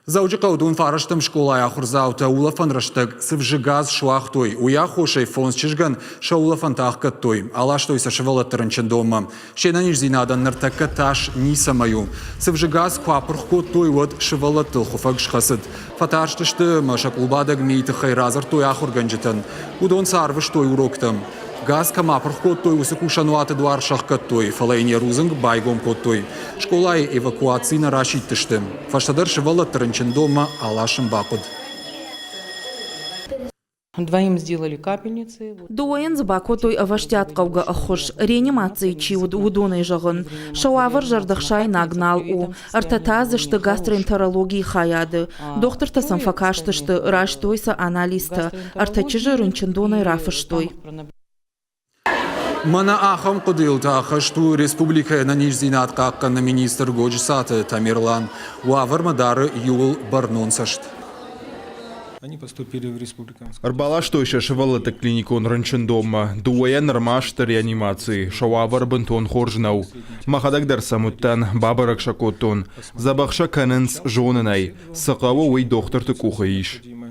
Заучи қаудун фараштым школая хурзаута улафан раштаг сывжигаз шуахтой. Уяхошей фонс чижган шаулафан тахкаттой. Алаштой сашевала таранчандома. Шенаниш зинадан нартака таш нисамаю. Сывжигаз квапрхко той вот шевала тылхуфаг шхасад. Фаташтышты машакулбадаг мейты хайразар той ахурганджитан. Удон сарвыш той уроктам. Газ камапрхко той усыкушануаты дуар шахкаттой. Фалайне рузанг байгом коттой. Школай эвакуации на рашиттыштым. Фаштадар шевала таранчандома алашым бакуд. Двоим сделали капельницы. Дуэн збакотой аваштят кауга ахош реанимации чиуд удоной жагын. Шауавар жардахшай нагнал у. Артатазышты гастроэнтерологии хаяды. Доктор тасан факаштышты раштойса анализта. Артачыжы рынчындоной рафыштой. Мана ахам кудилта ахашту республика на нижзинат какка на министр Годжсата Тамерлан. Уавар мадары юл барнонсашт. Они поступили в республиканскую. Арбалашто еще шевалата клиникон ранчендома, дуая нормашта реанимации, шауавар бентон хоржнау, махадагдар самуттан, бабарак шакотон, забахша каненс жоненай, сакаво уй доктор ты кухаиш.